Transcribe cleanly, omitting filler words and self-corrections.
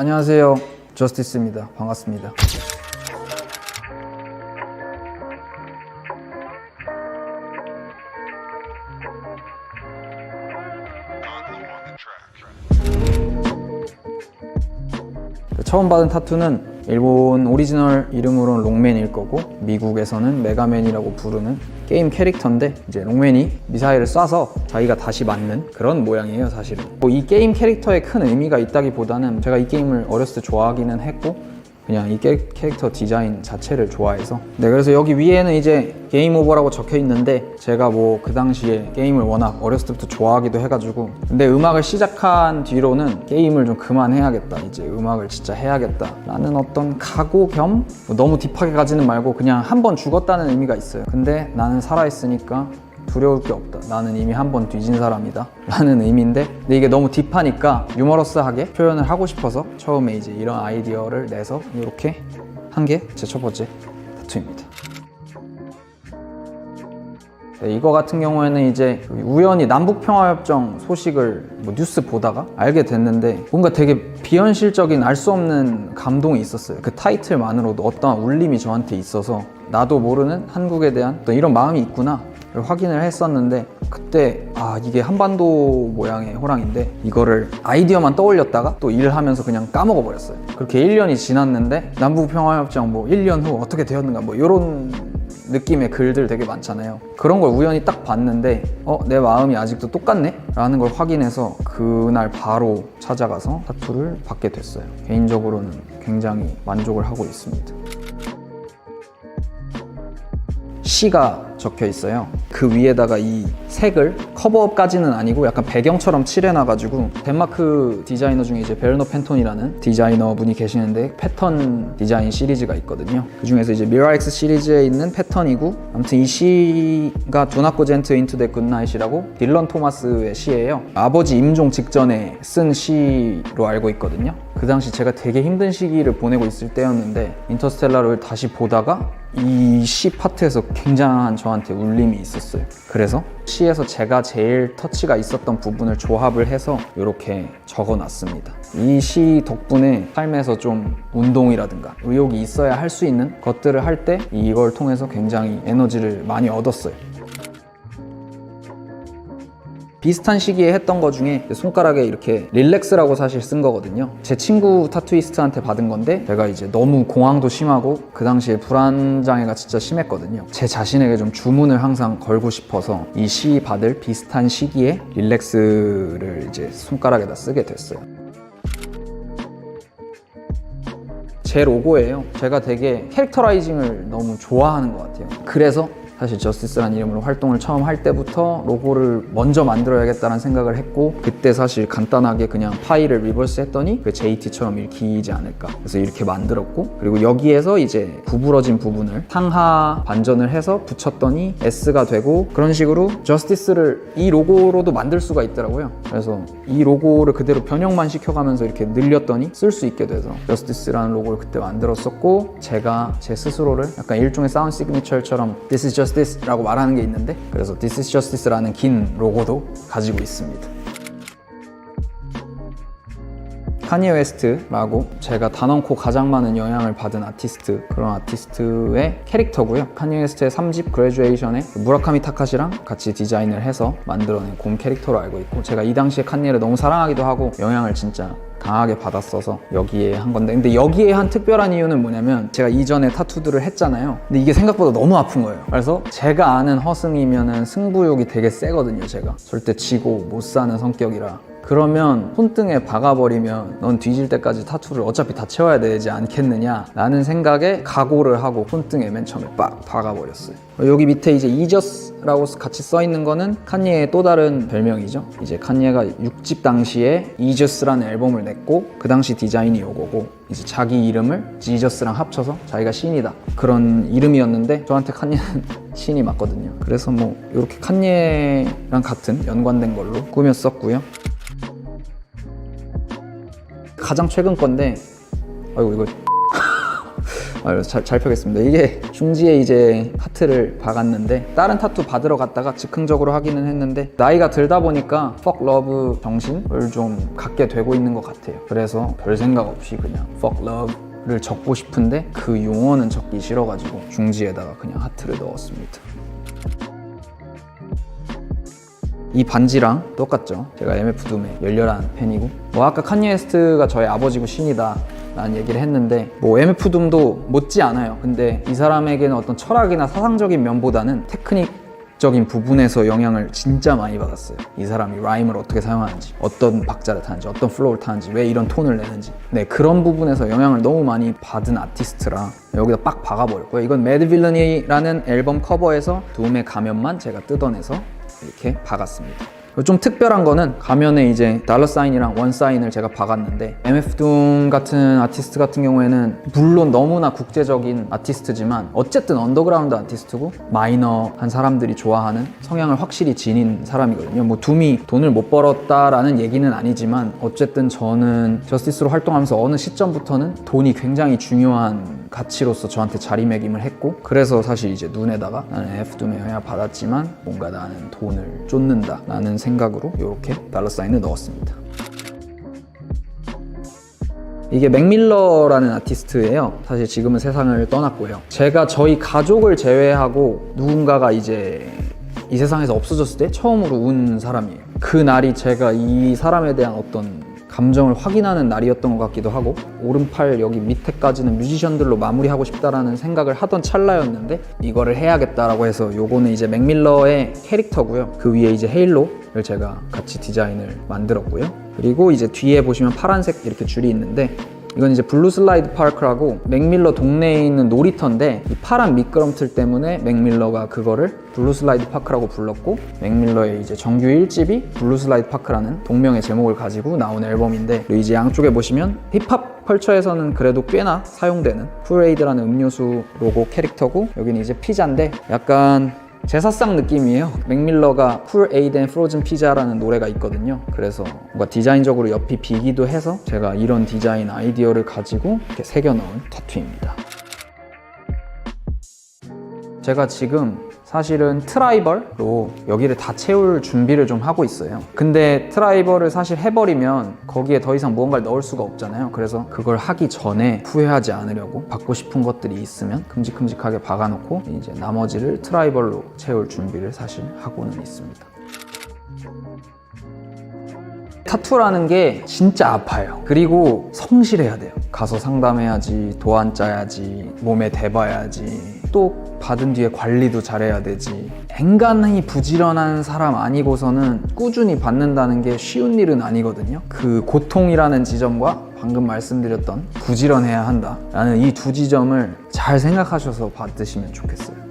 안녕하세요, 저스티스입니다. 반갑습니다. 처음 받은 타투는 일본 오리지널 이름으로는 롱맨일 거고, 미국에서는 메가맨이라고 부르는 게임 캐릭터인데, 이제 롱맨이 미사일을 쏴서 자기가 다시 맞는 그런 모양이에요. 사실은 이 게임 캐릭터에 큰 의미가 있다기보다는 제가 이 게임을 어렸을 때 좋아하기는 했고, 그냥 이 캐릭터 디자인 자체를 좋아해서. 네, 그래서 여기 위에는 이제 게임 오버라고 적혀 있는데, 제가 뭐 그 당시에 게임을 워낙 어렸을 때부터 좋아하기도 해가지고, 근데 음악을 시작한 뒤로는 게임을 좀 그만해야겠다, 이제 음악을 진짜 해야겠다 라는 어떤 각오 겸, 너무 딥하게 가지는 말고 그냥 한 번 죽었다는 의미가 있어요. 근데 나는 살아있으니까 두려울 게 없다, 나는 이미 한 번 뒤진 사람이다 라는 의미인데, 근데 이게 너무 딥하니까 유머러스하게 표현을 하고 싶어서 처음에 이제 이런 아이디어를 내서 이렇게 한 게 제 첫 번째 타투입니다. 네, 이거 같은 경우에는 이제 우연히 남북평화협정 소식을 뉴스 보다가 알게 됐는데, 뭔가 되게 비현실적인 알 수 없는 감동이 있었어요. 그 타이틀만으로도 어떠한 울림이 저한테 있어서, 나도 모르는 한국에 대한 또 이런 마음이 있구나 확인을 했었는데, 그때 이게 한반도 모양의 호랑인데, 이거를 아이디어만 떠올렸다가 또 일을 하면서 그냥 까먹어 버렸어요. 그렇게 1년이 지났는데 남북평화협정 1년 후 어떻게 되었는가 이런 느낌의 글들 되게 많잖아요. 그런 걸 우연히 딱 봤는데 내 마음이 아직도 똑같네? 라는 걸 확인해서 그날 바로 찾아가서 타투를 받게 됐어요. 개인적으로는 굉장히 만족을 하고 있습니다. C가 적혀 있어요. 그 위에다가 이 색을 커버업까지는 아니고 약간 배경처럼 칠해놔가지고, 덴마크 디자이너 중에 이제 베르너 펜톤이라는 디자이너 분이 계시는데, 패턴 디자인 시리즈가 있거든요. 그 중에서 이제 미라엑스 시리즈에 있는 패턴이고, 아무튼 이 시가 Do Not Go Gentle Into That Good Night이라고 딜런 토마스의 시예요. 아버지 임종 직전에 쓴 시로 알고 있거든요. 그 당시 제가 되게 힘든 시기를 보내고 있을 때였는데, 인터스텔라를 다시 보다가 이 시 파트에서 굉장한 저한테 울림이 있었어요. 그래서 시에서 제가 제일 터치가 있었던 부분을 조합을 해서 이렇게 적어놨습니다. 이 시 덕분에 삶에서 좀 운동이라든가 의욕이 있어야 할 수 있는 것들을 할 때 이걸 통해서 굉장히 에너지를 많이 얻었어요. 비슷한 시기에 했던 거 중에 손가락에 이렇게 릴렉스라고 사실 쓴 거거든요. 제 친구 타투이스트한테 받은 건데, 제가 이제 너무 공황도 심하고 그 당시에 불안장애가 진짜 심했거든요. 제 자신에게 좀 주문을 항상 걸고 싶어서 이 시 받을 비슷한 시기에 릴렉스를 이제 손가락에다 쓰게 됐어요. 제 로고예요. 제가 되게 캐릭터라이징을 너무 좋아하는 것 같아요. 그래서 사실 저스티스라는 이름으로 활동을 처음 할 때부터 로고를 먼저 만들어야겠다는 생각을 했고, 그때 사실 간단하게 그냥 파일을 리버스 했더니 그 JT처럼 읽히지 않을까, 그래서 이렇게 만들었고, 그리고 여기에서 이제 구부러진 부분을 상하 반전을 해서 붙였더니 S가 되고, 그런 식으로 저스티스를 이 로고로도 만들 수가 있더라고요. 그래서 이 로고를 그대로 변형만 시켜가면서 이렇게 늘렸더니 쓸 수 있게 돼서 저스티스라는 로고를 그때 만들었었고, 제가 제 스스로를 약간 일종의 사운드 시그니처처럼 This is Justice 라고 말하는 게 있는데, 그래서 This is Justice 라는 긴 로고도 가지고 있습니다. 카니에 웨스트라고 제가 단언코 가장 많은 영향을 받은 아티스트, 그런 아티스트의 캐릭터고요. 카니에 웨스트의 3집 그레듀에이션에 무라카미 타카시랑 같이 디자인을 해서 만들어낸 곰 캐릭터로 알고 있고, 제가 이 당시에 카니에를 너무 사랑하기도 하고 영향을 진짜 강하게 받았어서 여기에 한 건데, 근데 여기에 한 특별한 이유는 뭐냐면, 제가 이전에 타투들을 했잖아요. 근데 이게 생각보다 너무 아픈 거예요. 그래서 제가 아는 허승이면은 승부욕이 되게 세거든요. 제가 절대 지고 못 사는 성격이라. 그러면 손등에 박아버리면 넌 뒤질 때까지 타투를 어차피 다 채워야 되지 않겠느냐 라는 생각에 각오를 하고 손등에 맨 처음에 빡 박아버렸어요. 여기 밑에 이제 이저스라고 같이 써 있는 거는 칸예의 또 다른 별명이죠. 이제 칸예가 6집 당시에 이저스라는 앨범을 냈고, 그 당시 디자인이 요거고, 이제 자기 이름을 지저스랑 합쳐서 자기가 신이다, 그런 이름이었는데, 저한테 칸예는 신이 맞거든요. 그래서 이렇게 칸예랑 같은 연관된 걸로 꾸몄었고요. 가장 최근 건데, 아이고 이거 잘 펴겠습니다. 이게 중지에 이제 하트를 박았는데 다른 타투 받으러 갔다가 즉흥적으로 하기는 했는데 나이가 들다 보니까 fuck love 정신을 좀 갖게 되고 있는 것 같아요. 그래서 별 생각 없이 그냥 fuck love를 적고 싶은데 그 용어는 적기 싫어가지고 중지에다가 그냥 하트를 넣었습니다. 이 반지랑 똑같죠. 제가 MF 둠의 열렬한 팬이고 아까 칸예 웨스트가 저의 아버지고 신이다 라는 얘기를 했는데 MF 둠도 못지 않아요. 근데 이 사람에게는 어떤 철학이나 사상적인 면보다는 테크닉적인 부분에서 영향을 진짜 많이 받았어요. 이 사람이 라임을 어떻게 사용하는지, 어떤 박자를 타는지, 어떤 플로우를 타는지, 왜 이런 톤을 내는지 그런 부분에서 영향을 너무 많이 받은 아티스트라 여기다 빡 박아버릴 거예요. 이건 매드 빌런이라는 앨범 커버에서 둠의 가면만 제가 뜯어내서 이렇게 박았습니다. 좀 특별한 거는 가면에 이제 달러 사인이랑 원 사인을 제가 박았는데 MF 둠 같은 아티스트 같은 경우에는 물론 너무나 국제적인 아티스트지만 어쨌든 언더그라운드 아티스트고 마이너한 사람들이 좋아하는 성향을 확실히 지닌 사람이거든요. 둠이 돈을 못 벌었다라는 얘기는 아니지만 어쨌든 저는 저스티스로 활동하면서 어느 시점부터는 돈이 굉장히 중요한 가치로서 저한테 자리매김을 했고 그래서 사실 이제 눈에다가 나는 MF둠의 영향을 받았지만 뭔가 나는 돈을 쫓는다 라는 생각으로 이렇게 달러 사인을 넣었습니다. 이게 맥밀러라는 아티스트예요. 사실 지금은 세상을 떠났고요. 제가 저희 가족을 제외하고 누군가가 이제 이 세상에서 없어졌을 때 처음으로 운 사람이에요. 그 날이 제가 이 사람에 대한 어떤 감정을 확인하는 날이었던 것 같기도 하고 오른팔 여기 밑에까지는 뮤지션들로 마무리하고 싶다라는 생각을 하던 찰나였는데 이거를 해야겠다라고 해서 요거는 이제 맥밀러의 캐릭터고요. 그 위에 이제 헤일로를 제가 같이 디자인을 만들었고요. 그리고 이제 뒤에 보시면 파란색 이렇게 줄이 있는데 이건 이제 블루 슬라이드 파크라고 맥밀러 동네에 있는 놀이터인데 이 파란 미끄럼틀 때문에 맥밀러가 그거를 블루 슬라이드 파크라고 불렀고 맥밀러의 이제 정규 1집이 블루 슬라이드 파크라는 동명의 제목을 가지고 나온 앨범인데 이제 양쪽에 보시면 힙합 컬처에서는 그래도 꽤나 사용되는 쿨에이드라는 음료수 로고 캐릭터고 여기는 이제 피자인데 약간 제사상 느낌이에요. 맥밀러가 쿨 에이드 앤 프로즌 피자라는 노래가 있거든요. 그래서 뭔가 디자인적으로 옆이 비기도 해서 제가 이런 디자인 아이디어를 가지고 이렇게 새겨 넣은 타투입니다. 제가 지금 사실은 트라이벌로 여기를 다 채울 준비를 좀 하고 있어요. 근데 트라이벌을 사실 해버리면 거기에 더 이상 무언가를 넣을 수가 없잖아요. 그래서 그걸 하기 전에 후회하지 않으려고 받고 싶은 것들이 있으면 큼직큼직하게 박아놓고 이제 나머지를 트라이벌로 채울 준비를 사실 하고는 있습니다. 타투라는 게 진짜 아파요. 그리고 성실해야 돼요. 가서 상담해야지, 도안 짜야지, 몸에 대봐야지, 또 받은 뒤에 관리도 잘해야 되지. 앵간히 부지런한 사람 아니고서는 꾸준히 받는다는 게 쉬운 일은 아니거든요. 그 고통이라는 지점과 방금 말씀드렸던 부지런해야 한다라는 이 두 지점을 잘 생각하셔서 받으시면 좋겠어요.